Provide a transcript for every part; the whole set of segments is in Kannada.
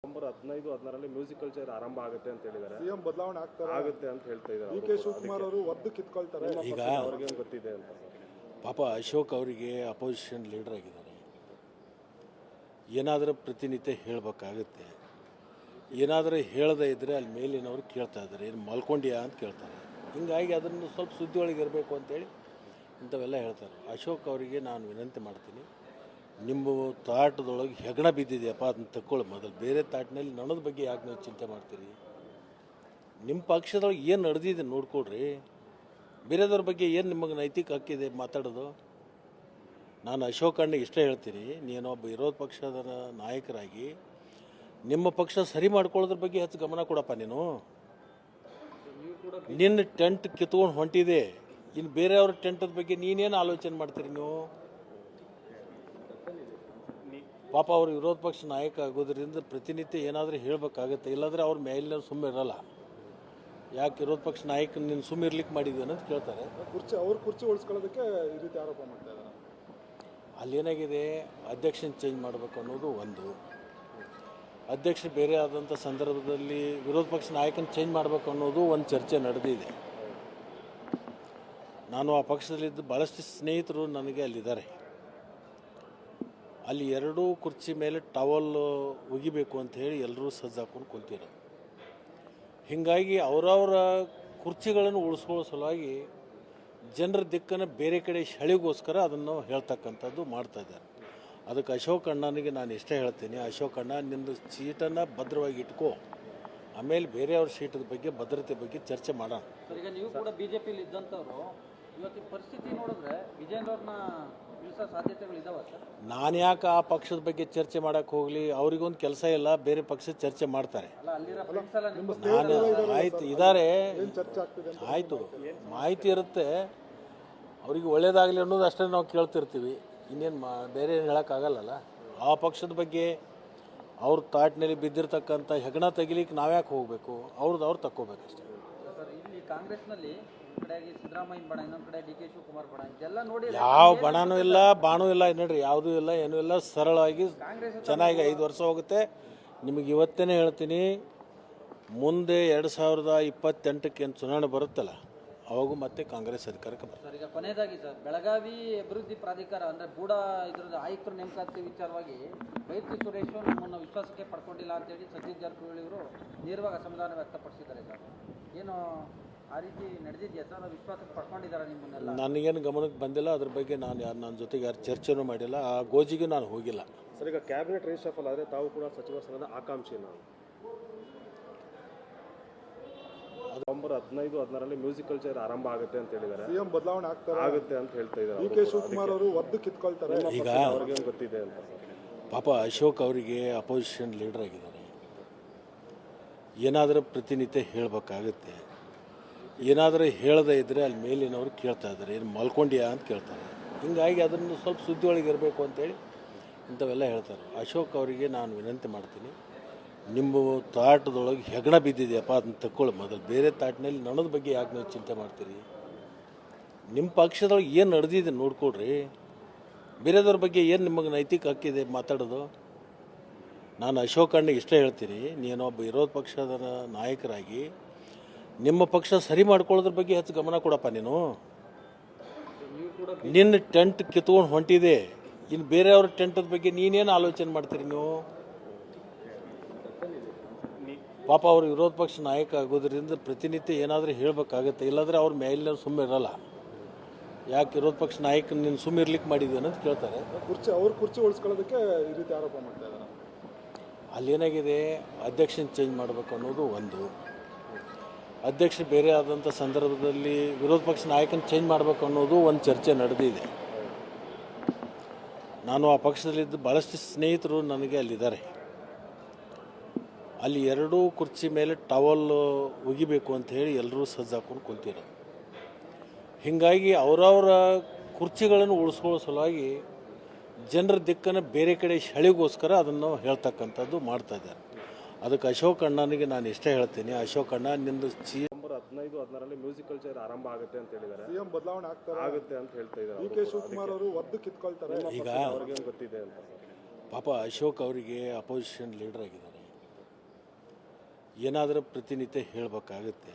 ನವೆಂಬರ್ 15-16 ಮ್ಯೂಸಿಕಲ್ ಚೇರ್ ಆರಂಭ ಆಗುತ್ತೆ ಅಂತ ಹೇಳಿದ್ದಾರೆ. ಸಿಎಂ ಬದಲಾವಣೆ ಆಗುತ್ತೆ ಅಂತ ಹೇಳ್ತಾ ಇದ್ದಾರೆ. ಡಿ ಕೆ ಶಿವಕುಮಾರ್ ಅವರು ಒದ್ದು ಕಿತ್ಕೊಳ್ತಾರೆ. ಈಗ ಅವ್ರಿಗೆ ಗೊತ್ತಿದೆ ಅಂತ. ಪಾಪ ಅಶೋಕ್ ಅವರಿಗೆ ಅಪೋಸಿಷನ್ ಲೀಡರ್ ಆಗಿದ್ದಾರೆ. ಏನಾದರೂ ಪ್ರತಿನಿತ್ಯ ಹೇಳಬೇಕಾಗುತ್ತೆ. ಏನಾದರೂ ಹೇಳದೇ ಇದ್ದರೆ ಅಲ್ಲಿ ಮೇಲಿನವರು ಕೇಳ್ತಾ ಇದ್ದಾರೆ, ಏನು ಮಲ್ಕೊಂಡಿಯಾ ಅಂತ ಕೇಳ್ತಾರೆ. ಹೀಗಾಗಿ ಅದನ್ನು ಸ್ವಲ್ಪ ಸುದ್ದಿ ಒಳಗೆ ಇರಬೇಕು ಅಂತೇಳಿ ಇಂಥವೆಲ್ಲ ಹೇಳ್ತಾರೆ. ಅಶೋಕ್ ಅವರಿಗೆ ನಾನು ವಿನಂತಿ ಮಾಡ್ತೀನಿ, ನಿಮ್ಮ ತಾಟದೊಳಗೆ ಹೆಗಣ ಬಿದ್ದಿದೆಯಪ್ಪ, ಅದನ್ನು ತಗೊಳ್ಳಿ ಮೊದಲು. ಬೇರೆ ತಾಟಿನಲ್ಲಿ ನನ್ನದ ಬಗ್ಗೆ ಯಾಕೆ ನೀವು ಚಿಂತೆ ಮಾಡ್ತೀರಿ? ನಿಮ್ಮ ಪಕ್ಷದೊಳಗೆ ಏನು ನಡೆದಿದೆ ನೋಡ್ಕೊಳ್ರಿ. ಬೇರೆದವ್ರ ಬಗ್ಗೆ ಏನು ನಿಮಗೆ ನೈತಿಕ ಹಕ್ಕಿದೆ ಮಾತಾಡೋದು? ನಾನು ಅಶೋಕ್ ಅಣ್ಣ ಇಷ್ಟೇ ಹೇಳ್ತೀನಿ, ನೀನೊಬ್ಬ ವಿರೋಧ ಪಕ್ಷದ ನಾಯಕರಾಗಿ ನಿಮ್ಮ ಪಕ್ಷ ಸರಿ ಮಾಡ್ಕೊಳ್ಳೋದ್ರ ಬಗ್ಗೆ ಹೆಚ್ಚು ಗಮನ ಕೊಡಪ್ಪ. ನಿನ್ನ ಟೆಂಟ್ ಕಿತ್ಕೊಂಡು ಹೊಂಟಿದೆ, ಇನ್ನು ಬೇರೆಯವ್ರ ಟೆಂಟದ ಬಗ್ಗೆ ನೀನೇನು ಆಲೋಚನೆ ಮಾಡ್ತೀರಿ ನೀವು? ಪಾಪ ಅವರು ವಿರೋಧ ಪಕ್ಷ ನಾಯಕ ಆಗೋದ್ರಿಂದ ಪ್ರತಿನಿತ್ಯ ಏನಾದರೂ ಹೇಳಬೇಕಾಗತ್ತೆ, ಇಲ್ಲಾಂದರೆ ಅವ್ರ ಮೇಲಿನ ಸುಮ್ಮನೆ ಇರಲ್ಲ. ಯಾಕೆ ವಿರೋಧ ಪಕ್ಷ ನಾಯಕ ನೀನು ಸುಮ್ಮನೆ ಇರ್ಲಿಕ್ಕೆ ಮಾಡಿದ್ವಿ ಅಂತ ಕೇಳ್ತಾರೆ. ಕುರ್ಚಿ ಉಳಿಸ್ಕೊಳ್ಳೋದಕ್ಕೆ ಈ ರೀತಿ ಆರೋಪ ಮಾಡ್ತಾ ಇದ್ದಾರೆ. ಅಲ್ಲೇನಾಗಿದೆ, ಅಧ್ಯಕ್ಷನ ಚೇಂಜ್ ಮಾಡಬೇಕು ಅನ್ನೋದು ಒಂದು. ಅಧ್ಯಕ್ಷ ಬೇರೆ ಆದಂಥ ಸಂದರ್ಭದಲ್ಲಿ ವಿರೋಧ ಪಕ್ಷ ನಾಯಕನ ಚೇಂಜ್ ಮಾಡಬೇಕು ಅನ್ನೋದು ಒಂದು ಚರ್ಚೆ ನಡೆದಿದೆ. ನಾನು ಆ ಪಕ್ಷದಲ್ಲಿದ್ದು ಭಾಳಷ್ಟು ಸ್ನೇಹಿತರು ನನಗೆ ಅಲ್ಲಿದ್ದಾರೆ. ಅಲ್ಲಿ ಎರಡೂ ಕುರ್ಚಿ ಮೇಲೆ ಟವಲ್ ಒಗಿಬೇಕು ಅಂತ ಹೇಳಿ ಎಲ್ಲರೂ ಸಜ್ಜು ಹಾಕೊಂಡು ಕುಂತಿರೋದು. ಹೀಗಾಗಿ ಅವರವರ ಕುರ್ಚಿಗಳನ್ನು ಉಳಿಸ್ಕೊಳ್ಳೋ ಸಲುವಾಗಿ ಜನರ ದಿಕ್ಕನ್ನು ಬೇರೆ ಕಡೆ ಶೆಳೆಗೋಸ್ಕರ ಅದನ್ನು ಹೇಳ್ತಕ್ಕಂಥದ್ದು ಮಾಡ್ತಾ ಇದ್ದಾರೆ. ಅದಕ್ಕೆ ಅಶೋಕ್ ಅಣ್ಣನಿಗೆ ನಾನು ಇಷ್ಟೇ ಹೇಳ್ತೀನಿ, ಅಶೋಕ್ ಅಣ್ಣ ನಿಂದು ಸೀಟನ್ನು ಭದ್ರವಾಗಿ ಇಟ್ಕೋ, ಆಮೇಲೆ ಬೇರೆಯವ್ರ ಸೀಟದ ಬಗ್ಗೆ ಭದ್ರತೆ ಬಗ್ಗೆ ಚರ್ಚೆ ಮಾಡೋಣ. ಈಗ ನೀವು ಕೂಡ ಬಿಜೆಪಿಲಿ ಇದ್ದಂಥವ್ರು, ಇವತ್ತಿನ ಪರಿಸ್ಥಿತಿ ನೋಡಿದ್ರೆ ವಿಜೇಂದ್ರ ಅವ್ರನ್ನ ಇಳಿಸೋ ಸಾಧ್ಯತೆಗಳಿದಾವ ಸರ್? ನಾನು ಯಾಕೆ ಆ ಪಕ್ಷದ ಬಗ್ಗೆ ಚರ್ಚೆ ಮಾಡೋಕ್ಕೆ ಹೋಗಲಿ? ಅವ್ರಿಗೊಂದು ಕೆಲಸ ಇಲ್ಲ, ಬೇರೆ ಪಕ್ಷದ ಚರ್ಚೆ ಮಾಡ್ತಾರೆ. ನಾನು ಆಯ್ತು ಇದ್ದಾರೆ, ಆಯಿತು ಮಾಹಿತಿ ಇರುತ್ತೆ, ಅವ್ರಿಗೆ ಒಳ್ಳೇದಾಗಲಿ ಅನ್ನೋದು ಅಷ್ಟೇ ನಾವು ಕೇಳ್ತಿರ್ತೀವಿ. ಇನ್ನೇನು ಬೇರೆ ಏನು ಹೇಳೋಕ್ಕಾಗಲ್ಲಲ್ಲ. ಆ ಪಕ್ಷದ ಬಗ್ಗೆ ಅವ್ರ ತಾಟಿನಲ್ಲಿ ಬಿದ್ದಿರ್ತಕ್ಕಂಥ ಹೆಗಣ ತೆಗಿಲಿಕ್ಕೆ ನಾವ್ಯಾಕೆ ಹೋಗಬೇಕು? ಅವ್ರು ತಕ್ಕೋಬೇಕಷ್ಟೇ. ಸರ್, ಇಲ್ಲಿ ಕಾಂಗ್ರೆಸ್ನಲ್ಲಿ ಕಡೆಯಾಗಿ ಸಿದ್ದರಾಮಯ್ಯ ಬಣ, ಇನ್ನೊಂದು ಕಡೆ ಡಿ ಕೆ ಶಿವಕುಮಾರ್ ಬಣ, ಇದೆಲ್ಲ ನೋಡಿ ಯಾವ ಬಣನೂ ಇಲ್ಲ, ಬಾಣೂ ಇಲ್ಲ, ನೋಡ್ರಿ ಯಾವುದೂ ಇಲ್ಲ, ಏನೂ ಇಲ್ಲ. ಸರಳವಾಗಿ ಚೆನ್ನಾಗಿ 5 ವರ್ಷ ಹೋಗುತ್ತೆ. ನಿಮಗೆ ಇವತ್ತೇ ಹೇಳ್ತೀನಿ, ಮುಂದೆ 2028ಕ್ಕೆ ಏನು ಚುನಾವಣೆ ಬರುತ್ತಲ್ಲ, ಅವಾಗೂ ಮತ್ತೆ ಕಾಂಗ್ರೆಸ್ ಅಧಿಕಾರಕ್ಕೆ ಬರುತ್ತೆ. ಸರ್, ಈಗ ಕೊನೆಯದಾಗಿ ಸರ್, ಬೆಳಗಾವಿ ಅಭಿವೃದ್ಧಿ ಪ್ರಾಧಿಕಾರ ಅಂದರೆ ಬೂಡ ಇದರದ ಆಯುಕ್ತರು ನೇಮಕಾತಿ ವಿಚಾರವಾಗಿ ಬೈರತಿ ಸುರೇಶ್ ನಮ್ಮನ್ನು ವಿಶ್ವಾಸಕ್ಕೆ ಪಡ್ಕೊಂಡಿಲ್ಲ ಅಂತೇಳಿ ಸತೀಶ್ ಜಾರಕಿಹೊಳಿ ಅವರು ನೇರವಾಗಿ ಅಸಮಾಧಾನ ವ್ಯಕ್ತಪಡಿಸಿದ್ದಾರೆ ಸರ್. ಏನು ಆ ರೀತಿ ನಡೆದಿದೆಯಾ ಸರ್? ವಿಶ್ವಾಸಕ್ಕೆ ಪಡ್ಕೊಂಡಿದ್ದಾರೆ ನಿಮ್ಮನ್ನೆಲ್ಲ? ನನಗೇನು ಗಮನಕ್ಕೆ ಬಂದಿಲ್ಲ, ಅದ್ರ ಬಗ್ಗೆ ನಾನು ನನ್ನ ಜೊತೆಗೆ ಯಾರು ಚರ್ಚೆನೂ ಮಾಡಿಲ್ಲ, ಆ ಗೋಜಿಗೆ ನಾನು ಹೋಗಿಲ್ಲ. ಸರ್, ಈಗ ಕ್ಯಾಬಿನೆಟ್ ರೀಶಫಲ್ ಆದರೆ ತಾವು ಕೂಡ ಸಚಿವ ಸ್ಥಾನದ ಆಕಾಂಕ್ಷಿ. ನಾವು ನವೆಂಬರ್ 15-16 ಮ್ಯೂಸಿಕಲ್ ಚೇರ್ ಆರಂಭ ಆಗುತ್ತೆ ಅಂತ ಹೇಳಿದ್ದಾರೆ. ಸಿಎಂ ಬದಲಾವಣೆ ಆಗುತ್ತೆ ಅಂತ ಹೇಳ್ತಾ ಇದ್ದಾರೆ. ಡಿ ಕೆ ಶಿವಕುಮಾರ್ ಅವರು ಒದ್ದು ಕಿತ್ಕೊಳ್ತಾರೆ. ಈಗ ಅವ್ರಿಗೆ ಗೊತ್ತಿದೆ ಅಂತ. ಪಾಪ ಅಶೋಕ್ ಅವರಿಗೆ ಅಪೋಸಿಷನ್ ಲೀಡರ್ ಆಗಿದ್ದಾರೆ. ಏನಾದರೂ ಪ್ರತಿನಿತ್ಯ ಹೇಳಬೇಕಾಗುತ್ತೆ. ಏನಾದರೂ ಹೇಳದೇ ಇದ್ದರೆ ಅಲ್ಲಿ ಮೇಲಿನವರು ಕೇಳ್ತಾ ಇದ್ದಾರೆ, ಏನು ಮಲ್ಕೊಂಡಿಯಾ ಅಂತ ಕೇಳ್ತಾರೆ. ಹೀಗಾಗಿ ಅದನ್ನು ಸ್ವಲ್ಪ ಸುದ್ದಿ ಒಳಗೆ ಇರಬೇಕು ಅಂತೇಳಿ ಇಂಥವೆಲ್ಲ ಹೇಳ್ತಾರೆ. ಅಶೋಕ್ ಅವರಿಗೆ ನಾನು ವಿನಂತಿ ಮಾಡ್ತೀನಿ, ನಿಮ್ಮ ತಾಟದೊಳಗೆ ಹೆಗಣ ಬಿದ್ದಿದೆಯಪ್ಪ, ಅದನ್ನು ತಗೊಳ್ಳಿ ಮೊದಲು. ಬೇರೆ ತಾಟಿನಲ್ಲಿ ನನ್ನದ ಬಗ್ಗೆ ಯಾಕೆ ನೀವು ಚಿಂತೆ ಮಾಡ್ತೀರಿ? ನಿಮ್ಮ ಪಕ್ಷದೊಳಗೆ ಏನು ನಡೆದಿದೆ ನೋಡ್ಕೊಳ್ರಿ. ಬೇರೆದವ್ರ ಬಗ್ಗೆ ಏನು ನಿಮಗೆ ನೈತಿಕ ಹಕ್ಕಿದೆ ಮಾತಾಡೋದು? ನಾನು ಅಶೋಕ್ ಅಣ್ಣ ಇಷ್ಟೇ ಹೇಳ್ತೀನಿ, ನೀನೊಬ್ಬ ವಿರೋಧ ಪಕ್ಷದ ನಾಯಕರಾಗಿ ನಿಮ್ಮ ಪಕ್ಷ ಸರಿ ಮಾಡ್ಕೊಳ್ಳೋದ್ರ ಬಗ್ಗೆ ಹೆಚ್ಚು ಗಮನ ಕೊಡಪ್ಪ. ನಿನ್ನ ಟೆಂಟ್ ಕಿತ್ಕೊಂಡು ಹೊಂಟಿದೆ, ಇನ್ನು ಬೇರೆಯವ್ರ ಟೆಂಟದ ಬಗ್ಗೆ ನೀನೇನು ಆಲೋಚನೆ ಮಾಡ್ತೀರಿ ನೀವು? ಪಾಪ ಅವರು ವಿರೋಧ ಪಕ್ಷ ನಾಯಕ ಆಗೋದ್ರಿಂದ ಪ್ರತಿನಿತ್ಯ ಏನಾದರೂ ಹೇಳಬೇಕಾಗತ್ತೆ, ಇಲ್ಲಾಂದರೆ ಅವ್ರ ಮೇಲಿನ ಸುಮ್ಮನೆ ಇರಲ್ಲ. ಯಾಕೆ ವಿರೋಧ ಪಕ್ಷ ನಾಯಕ ನೀನು ಸುಮ್ಮನೆ ಇರ್ಲಿಕ್ಕೆ ಮಾಡಿದ್ವಿ ಅಂತ ಕೇಳ್ತಾರೆ. ಕುರ್ಚಿ ಉಳಿಸ್ಕೊಳ್ಳೋದಕ್ಕೆ ಈ ರೀತಿ ಆರೋಪ ಮಾಡ್ತಾ ಇದ್ದಾರೆ. ಅಲ್ಲೇನಾಗಿದೆ, ಅಧ್ಯಕ್ಷನ ಚೇಂಜ್ ಮಾಡಬೇಕು ಅನ್ನೋದು ಒಂದು. ಅಧ್ಯಕ್ಷ ಬೇರೆ ಆದಂಥ ಸಂದರ್ಭದಲ್ಲಿ ವಿರೋಧ ಪಕ್ಷ ನಾಯಕನ ಚೇಂಜ್ ಮಾಡಬೇಕು ಅನ್ನೋದು ಒಂದು ಚರ್ಚೆ ನಡೆದಿದೆ. ನಾನು ಆ ಪಕ್ಷದಲ್ಲಿದ್ದು ಭಾಳಷ್ಟು ಸ್ನೇಹಿತರು ನನಗೆ ಅಲ್ಲಿದ್ದಾರೆ. ಅಲ್ಲಿ ಎರಡೂ ಕುರ್ಚಿ ಮೇಲೆ ಟವಲ್ ಒಗಿಬೇಕು ಅಂತ ಹೇಳಿ ಎಲ್ಲರೂ ಸಜ್ಜು ಹಾಕೊಂಡು ಕುಂತಿರೋದು. ಹೀಗಾಗಿ ಅವರವರ ಕುರ್ಚಿಗಳನ್ನು ಉಳಿಸ್ಕೊಳ್ಳೋ ಸಲುವಾಗಿ ಜನರ ದಿಕ್ಕನ್ನು ಬೇರೆ ಕಡೆ ಶೆಳೆಗೋಸ್ಕರ ಅದನ್ನು ಹೇಳ್ತಕ್ಕಂಥದ್ದು ಮಾಡ್ತಾ ಇದ್ದಾರೆ. ಅದಕ್ಕೆ ಅಶೋಕ್ ಅಣ್ಣನಿಗೆ ನಾನು ಇಷ್ಟೇ ಹೇಳ್ತೀನಿ, ಅಶೋಕ್ ಅಣ್ಣ ನಿಂದು ನವೆಂಬರ್ 15-16 ಮ್ಯೂಸಿಕಲ್ ಚೇರ್ ಆರಂಭ ಆಗುತ್ತೆ ಅಂತ ಹೇಳಿದ್ದಾರೆ. ಸಿಎಂ ಬದಲಾವಣೆ ಆಗುತ್ತೆ ಅಂತ ಹೇಳ್ತಾ ಇದ್ದಾರೆ. ಡಿ ಕೆ ಶಿವಕುಮಾರ್ ಅವರು ಒದ್ದು ಕಿತ್ಕೊಳ್ತಾರೆ. ಈಗ ಅವ್ರಿಗೆ ಗೊತ್ತಿದೆ ಅಂತ. ಪಾಪ ಅಶೋಕ್ ಅವರಿಗೆ ಅಪೋಸಿಷನ್ ಲೀಡರ್ ಆಗಿದ್ದಾರೆ. ಏನಾದರೂ ಪ್ರತಿನಿತ್ಯ ಹೇಳಬೇಕಾಗುತ್ತೆ.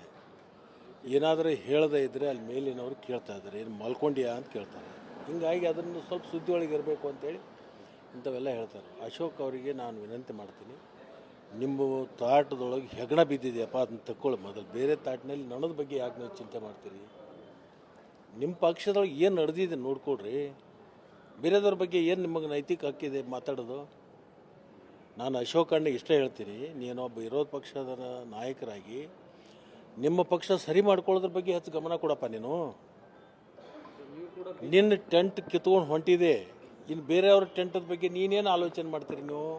ಏನಾದರೂ ಹೇಳದೇ ಇದ್ದರೆ ಅಲ್ಲಿ ಮೇಲಿನವರು ಕೇಳ್ತಾ ಇದ್ದಾರೆ, ಏನು ಮಲ್ಕೊಂಡಿಯಾ ಅಂತ ಕೇಳ್ತಾರೆ. ಹಿಂಗಾಗಿ ಅದನ್ನು ಸ್ವಲ್ಪ ಸುದ್ದಿ ಒಳಗೆ ಇರಬೇಕು ಅಂತೇಳಿ ಇಂಥವೆಲ್ಲ ಹೇಳ್ತಾರೆ. ಅಶೋಕ್ ಅವರಿಗೆ ನಾನು ವಿನಂತಿ ಮಾಡ್ತೀನಿ, ನಿಮ್ಮ ತಾಟದೊಳಗೆ ಹೆಗಣ ಬಿದ್ದಿದೆಯಪ್ಪ, ಅದನ್ನ ತಗೊಳ್ಳಿ ಮೊದಲು. ಬೇರೆ ತಾಟಿನಲ್ಲಿ ನನ್ನದ ಬಗ್ಗೆ ಯಾಕೆ ನೀವು ಚಿಂತೆ ಮಾಡ್ತೀರಿ? ನಿಮ್ಮ ಪಕ್ಷದೊಳಗೆ ಏನು ನಡೆದಿದೆ ನೋಡ್ಕೊಳ್ರಿ. ಬೇರೆದವ್ರ ಬಗ್ಗೆ ಏನು ನಿಮಗೆ ನೈತಿಕ ಹಕ್ಕಿದೆ ಮಾತಾಡೋದು? ನಾನು ಅಶೋಕ್ ಅಣ್ಣಿಗೆ ಇಷ್ಟೇ ಹೇಳ್ತೀನಿ, ನೀನೊಬ್ಬ ವಿರೋಧ ಪಕ್ಷದ ನಾಯಕರಾಗಿ ನಿಮ್ಮ ಪಕ್ಷ ಸರಿ ಮಾಡ್ಕೊಳ್ಳೋದ್ರ ಬಗ್ಗೆ ಹೆಚ್ಚು ಗಮನ ಕೊಡಪ್ಪ. ನಿನ್ನ ಟೆಂಟ್ ಕಿತ್ಕೊಂಡು ಹೊಂಟಿದೆ, ಇನ್ನು ಬೇರೆಯವ್ರ ಟೆಂಟದ ಬಗ್ಗೆ ನೀನೇನು ಆಲೋಚನೆ ಮಾಡ್ತೀರಿ ನೀವು?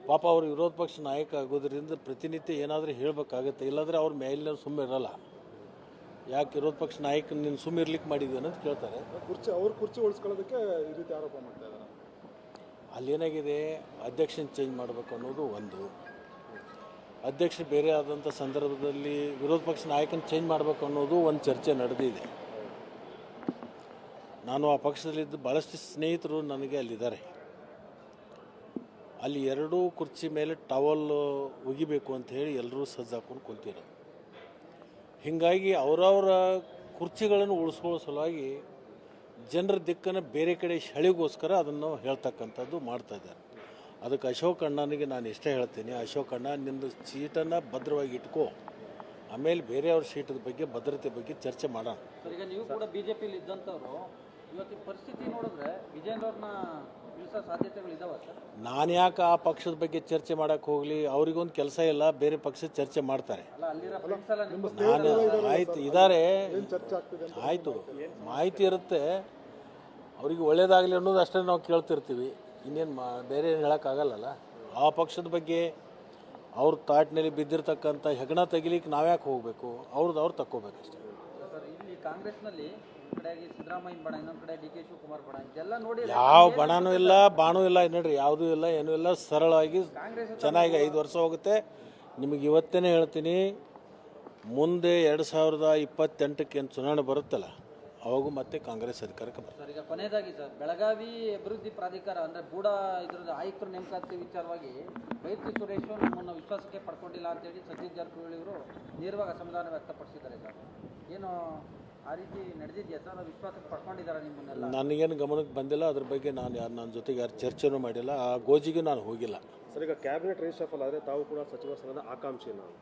ಪಾಪ ಅವರು ವಿರೋಧ ಪಕ್ಷ ನಾಯಕ ಆಗೋದ್ರಿಂದ ಪ್ರತಿನಿತ್ಯ ಏನಾದರೂ ಹೇಳಬೇಕಾಗತ್ತೆ, ಇಲ್ಲಾಂದರೆ ಅವ್ರ ಮೇಲಿನ ಸುಮ್ಮನೆ ಇರಲ್ಲ. ಯಾಕೆ ವಿರೋಧ ಪಕ್ಷ ನಾಯಕ ನೀನು ಸುಮ್ಮನೆ ಇರ್ಲಿಕ್ಕೆ ಮಾಡಿದ್ವಿ ಅಂತ ಕೇಳ್ತಾರೆ. ಕುರ್ಚಿ ಉಳಿಸ್ಕೊಳ್ಳೋದಕ್ಕೆ ಈ ರೀತಿ ಆರೋಪ ಮಾಡ್ತಾ ಇದ್ದಾರೆ. ಅಲ್ಲೇನಾಗಿದೆ, ಅಧ್ಯಕ್ಷನ ಚೇಂಜ್ ಮಾಡಬೇಕು ಅನ್ನೋದು ಒಂದು. ಅಧ್ಯಕ್ಷ ಬೇರೆ ಆದಂಥ ಸಂದರ್ಭದಲ್ಲಿ ವಿರೋಧ ಪಕ್ಷ ನಾಯಕನ ಚೇಂಜ್ ಮಾಡಬೇಕು ಅನ್ನೋದು ಒಂದು ಚರ್ಚೆ ನಡೆದಿದೆ. ನಾನು ಆ ಪಕ್ಷದಲ್ಲಿದ್ದು ಭಾಳಷ್ಟು ಸ್ನೇಹಿತರು ನನಗೆ ಅಲ್ಲಿದ್ದಾರೆ. ಅಲ್ಲಿ ಎರಡೂ ಕುರ್ಚಿ ಮೇಲೆ ಟವಲ್ ಒಗಿಬೇಕು ಅಂತ ಹೇಳಿ ಎಲ್ಲರೂ ಸಜ್ಜು ಹಾಕೊಂಡು ಕುಂತಿರೋದು. ಹೀಗಾಗಿ ಅವರವರ ಕುರ್ಚಿಗಳನ್ನು ಉಳಿಸ್ಕೊಳ್ಳೋ ಸಲುವಾಗಿ ಜನರ ದಿಕ್ಕನ್ನು ಬೇರೆ ಕಡೆ ಸೆಳೆಗೋಸ್ಕರ ಅದನ್ನು ಹೇಳ್ತಕ್ಕಂಥದ್ದು ಮಾಡ್ತಾಯಿದ್ದಾರೆ. ಅದಕ್ಕೆ ಅಶೋಕ್ ಅಣ್ಣನಿಗೆ ನಾನು ಇಷ್ಟೇ ಹೇಳ್ತೀನಿ, ಅಶೋಕ್ ಅಣ್ಣ ನಿಂದು ಸೀಟನ್ನು ಭದ್ರವಾಗಿ ಇಟ್ಕೋ, ಆಮೇಲೆ ಬೇರೆಯವ್ರ ಸೀಟದ ಬಗ್ಗೆ ಭದ್ರತೆ ಬಗ್ಗೆ ಚರ್ಚೆ ಮಾಡೋಣ. ಸರ್, ಈಗ ನೀವು ಕೂಡ ಬಿಜೆಪಿಲಿ ಇದ್ದಂಥವ್ರು, ಇವತ್ತಿನ ಪರಿಸ್ಥಿತಿ ನೋಡಿದ್ರೆ ವಿಜೇಂದ್ರ ಅವ್ರನ್ನ ಇಳಿಸೋ ಸಾಧ್ಯತೆಗಳಿದಾವೆ ಸರ್? ನಾನು ಯಾಕೆ ಆ ಪಕ್ಷದ ಬಗ್ಗೆ ಚರ್ಚೆ ಮಾಡೋಕ್ಕೆ ಹೋಗಲಿ? ಅವ್ರಿಗೊಂದು ಕೆಲಸ ಇಲ್ಲ, ಬೇರೆ ಪಕ್ಷದ ಚರ್ಚೆ ಮಾಡ್ತಾರೆ. ಅಲ್ಲ, ಅಲ್ಲಿರೋ ಫ್ರೆಂಡ್ಸ್ ಎಲ್ಲ ನಿಮ್ಮ ನಾನು ಆಯ್ತು ಇದ್ದಾರೆ, ಚರ್ಚೆ ಆಗ್ತಿದೆ ಅಂತ ಆಯಿತು, ಮಾಹಿತಿ ಇರುತ್ತೆ, ಅವ್ರಿಗೆ ಒಳ್ಳೇದಾಗಲಿ ಅನ್ನೋದು ಅಷ್ಟೇ ನಾವು ಕೇಳ್ತಿರ್ತೀವಿ. ಇನ್ನೇನು ಬೇರೆ ಏನು ಹೇಳೋಕ್ಕಾಗಲ್ಲಲ್ಲ. ಆ ಪಕ್ಷದ ಬಗ್ಗೆ ಅವ್ರ ತಾಟಿನಲ್ಲಿ ಬಿದ್ದಿರ್ತಕ್ಕಂಥ ಹೆಗಣ ತೆಗಿಲಿಕ್ಕೆ ನಾವ್ಯಾಕೆ ಹೋಗಬೇಕು? ಅವ್ರು ತಕ್ಕೋಬೇಕಷ್ಟೇ. ಸರ್, ಇಲ್ಲಿ ಕಾಂಗ್ರೆಸ್ನಲ್ಲಿ ಒಂದು ಕಡೆಯಾಗಿ ಸಿದ್ದರಾಮಯ್ಯ ಬಣ, ಇನ್ನೊಂದು ಕಡೆ ಡಿ ಕೆ ಶಿವಕುಮಾರ್ ಬಣ, ಇದೆಲ್ಲ ನೋಡಿ ಯಾವ ಬಣನೂ ಇಲ್ಲ, ಬಾಣೂ ಇಲ್ಲ, ನೋಡ್ರಿ ಯಾವುದೂ ಇಲ್ಲ, ಏನೂ ಇಲ್ಲ, ಸರಳವಾಗಿ ಚೆನ್ನಾಗಿ 5 ವರ್ಷ ಹೋಗುತ್ತೆ. ನಿಮಗೆ ಇವತ್ತೇ ಹೇಳ್ತೀನಿ, ಮುಂದೆ 2028ಕ್ಕೆ ಏನು ಚುನಾವಣೆ ಬರುತ್ತಲ್ಲ, ಅವಾಗೂ ಮತ್ತೆ ಕಾಂಗ್ರೆಸ್ ಅಧಿಕಾರಕ್ಕೆ ಬರುತ್ತೆ. ಸರ್, ಈಗ ಕೊನೆಯದಾಗಿ ಸರ್, ಬೆಳಗಾವಿ ಅಭಿವೃದ್ಧಿ ಪ್ರಾಧಿಕಾರ ಅಂದರೆ ಬೂಡಾ ಇದ್ರದ್ದು ಆಯುಕ್ತರು ನೇಮಕಾತಿ ವಿಚಾರವಾಗಿ ಬೈರತಿ ಸುರೇಶ್ ನಮ್ಮನ್ನು ವಿಶ್ವಾಸಕ್ಕೆ ಪಡ್ಕೊಂಡಿಲ್ಲ ಅಂತೇಳಿ ಸತೀಶ್ ಜಾರಕಿಹೊಳಿ ಅವರು ನೇರವಾಗಿ ಅಸಮಾಧಾನ ವ್ಯಕ್ತಪಡಿಸಿದ್ದಾರೆ ಸರ್. ಏನು ಆ ರೀತಿ ನಡೆದಿದೆಯಾ ಸರ್? ವಿಶ್ವಾಸಕ್ಕೆ ಪಡ್ಕೊಂಡಿದ್ದಾರೆ ನಿಮ್ಮನ್ನೆಲ್ಲ? ನನಗೇನು ಗಮನಕ್ಕೆ ಬಂದಿಲ್ಲ, ಅದ್ರ ಬಗ್ಗೆ ನನ್ನ ಜೊತೆಗೆ ಯಾರು ಚರ್ಚೆನೂ ಮಾಡಿಲ್ಲ, ಆ ಗೋಜಿಗೂ ನಾನು ಹೋಗಿಲ್ಲ. ಸರ್, ಈಗ ಕ್ಯಾಬಿನೆಟ್ ರೀಶಫಲ್ ಆದರೆ ತಾವು ಕೂಡ ಸಚಿವ ಸ್ಥಾನದ ಆಕಾಂಕ್ಷಿ. ನಾನು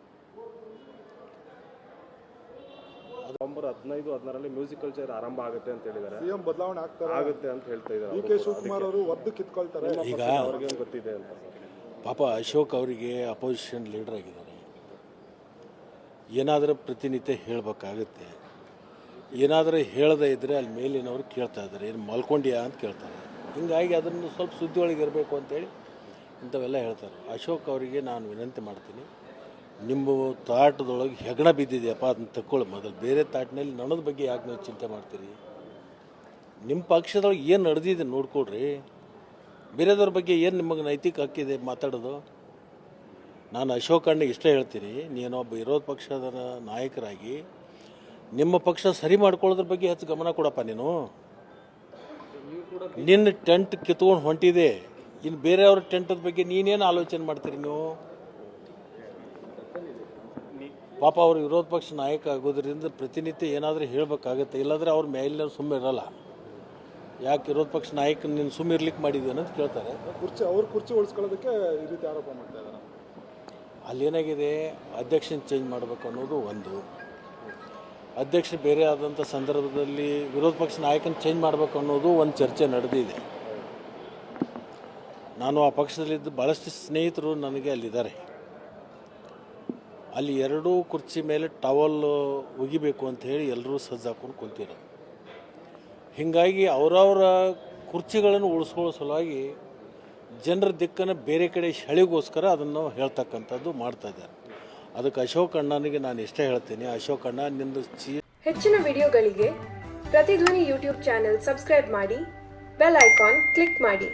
ನವೆಂಬರ್ 15-16ರಲ್ಲಿ ಮ್ಯೂಸಿಕಲ್ ಚೇರ್ ಆರಂಭ ಆಗುತ್ತೆ ಅಂತ ಹೇಳಿದ್ದಾರೆ. ಸಿಎಂ ಬದಲಾವಣೆ ಆಗುತ್ತೆ ಅಂತ ಹೇಳ್ತಾ ಇದ್ದಾರೆ. ಡಿ ಕೆ ಶಿವಕುಮಾರ್ ಅವರು ಒದ್ದು ಕಿತ್ಕೊಳ್ತಾರೆ. ಈಗ ಅವ್ರಿಗೇನು ಗೊತ್ತಿದೆ ಅಂತ ಸರ್? ಪಾಪ ಅಶೋಕ್ ಅವರಿಗೆ ಅಪೋಸಿಷನ್ ಲೀಡರ್ ಆಗಿದ್ದಾರೆ. ಏನಾದರೂ ಪ್ರತಿನಿತ್ಯ ಹೇಳಬೇಕಾಗುತ್ತೆ. ಏನಾದರೂ ಹೇಳದೇ ಇದ್ದರೆ ಅಲ್ಲಿ ಮೇಲಿನವರು ಕೇಳ್ತಾ ಇದ್ದಾರೆ, ಏನು ಮಲ್ಕೊಂಡಿಯಾ ಅಂತ ಕೇಳ್ತಾರೆ. ಹಿಂಗಾಗಿ ಅದನ್ನು ಸ್ವಲ್ಪ ಸುದ್ದಿ ಒಳಗೆ ಇರಬೇಕು ಅಂತೇಳಿ ಇಂಥವೆಲ್ಲ ಹೇಳ್ತಾರೆ. ಅಶೋಕ್ ಅವರಿಗೆ ನಾನು ವಿನಂತಿ ಮಾಡ್ತೀನಿ, ನಿಮ್ಮ ತಾಟದೊಳಗೆ ಹೆಗಣ ಬಿದ್ದಿದೆಯಪ್ಪ, ಅದನ್ನ ತಗೊಳ್ಳಿ ಮೊದಲು. ಬೇರೆ ತಾಟಿನಲ್ಲಿ ನನ್ನದ ಬಗ್ಗೆ ಯಾಕೆ ನೀವು ಚಿಂತೆ ಮಾಡ್ತೀರಿ? ನಿಮ್ಮ ಪಕ್ಷದೊಳಗೆ ಏನು ನಡೆದಿದೆ ನೋಡ್ಕೊಳ್ರಿ. ಬೇರೆದವ್ರ ಬಗ್ಗೆ ಏನು ನಿಮಗೆ ನೈತಿಕ ಹಕ್ಕಿದೆ ಮಾತಾಡೋದು? ನಾನು ಅಶೋಕ್ ಅಣ್ಣಿಗೆ ಇಷ್ಟೇ ಹೇಳ್ತೀನಿ, ನೀನೊಬ್ಬ ವಿರೋಧ ಪಕ್ಷದ ನಾಯಕರಾಗಿ ನಿಮ್ಮ ಪಕ್ಷ ಸರಿ ಮಾಡ್ಕೊಳ್ಳೋದ್ರ ಬಗ್ಗೆ ಹೆಚ್ಚು ಗಮನ ಕೊಡಪ್ಪ. ನಿನ್ನ ಟೆಂಟ್ ಕಿತ್ಕೊಂಡು ಹೊಂಟಿದೆ, ಇನ್ನು ಬೇರೆಯವ್ರ ಟೆಂಟದ ಬಗ್ಗೆ ನೀನೇನು ಆಲೋಚನೆ ಮಾಡ್ತೀರಿ ನೀವು? ಪಾಪ ಅವರು ವಿರೋಧ ಪಕ್ಷ ನಾಯಕ ಆಗೋದ್ರಿಂದ ಪ್ರತಿನಿತ್ಯ ಏನಾದರೂ ಹೇಳಬೇಕಾಗತ್ತೆ, ಇಲ್ಲಾಂದರೆ ಅವ್ರ ಮೇಲಿನ ಸುಮ್ಮನೆ ಇರಲ್ಲ. ಯಾಕೆ ವಿರೋಧ ಪಕ್ಷ ನಾಯಕ ನೀನು ಸುಮ್ಮನೆ ಇರ್ಲಿಕ್ಕೆ ಮಾಡಿದ್ವಿ ಅಂತ ಕೇಳ್ತಾರೆ. ಕುರ್ಚಿ ಉಳಿಸ್ಕೊಳ್ಳೋದಕ್ಕೆ ಈ ರೀತಿ ಆರೋಪ ಮಾಡ್ತಾ ಇದ್ದಾರೆ. ಅಲ್ಲೇನಾಗಿದೆ, ಅಧ್ಯಕ್ಷನ ಚೇಂಜ್ ಮಾಡಬೇಕು ಅನ್ನೋದು ಒಂದು. ಅಧ್ಯಕ್ಷ ಬೇರೆ ಆದಂಥ ಸಂದರ್ಭದಲ್ಲಿ ವಿರೋಧ ಪಕ್ಷ ನಾಯಕನ ಚೇಂಜ್ ಮಾಡಬೇಕು ಅನ್ನೋದು ಒಂದು ಚರ್ಚೆ ನಡೆದಿದೆ. ನಾನು ಆ ಪಕ್ಷದಲ್ಲಿದ್ದು ಭಾಳಷ್ಟು ಸ್ನೇಹಿತರು ನನಗೆ ಅಲ್ಲಿದ್ದಾರೆ. ಅಲ್ಲಿ ಎರಡೂ ಕುರ್ಚಿ ಮೇಲೆ ಟವಲ್ ಒಗಿಬೇಕು ಅಂತ ಹೇಳಿ ಎಲ್ಲರೂ ಸಜ್ಜು ಹಾಕೊಂಡು ಕುಂತಿರೋದು. ಹೀಗಾಗಿ ಅವರವರ ಕುರ್ಚಿಗಳನ್ನು ಉಳಿಸ್ಕೊಳ್ಳೋ ಸಲುವಾಗಿ ಜನರ ದಿಕ್ಕನ್ನು ಬೇರೆ ಕಡೆ ಸೆಳೆಗೋಸ್ಕರ ಅದನ್ನು ಹೇಳ್ತಕ್ಕಂಥದ್ದು ಮಾಡ್ತಾಯಿದ್ದಾರೆ. ಅದಕ್ಕೆ ಅಶೋಕ್ ಅಣ್ಣನಿಗೆ ನಾನು ಇಷ್ಟೇ ಹೇಳ್ತೀನಿ, ಅಶೋಕ್ ಅಣ್ಣ ನಿಂದು ಹೆಚ್ಚಿನ ವಿಡಿಯೋಗಳಿಗೆ ಪ್ರತಿಧ್ವನಿ ಯೂಟ್ಯೂಬ್ ಚಾನೆಲ್ ಸಬ್ಸ್ಕ್ರೈಬ್ ಮಾಡಿ, ಬೆಲ್ ಐಕಾನ್ ಕ್ಲಿಕ್ ಮಾಡಿ.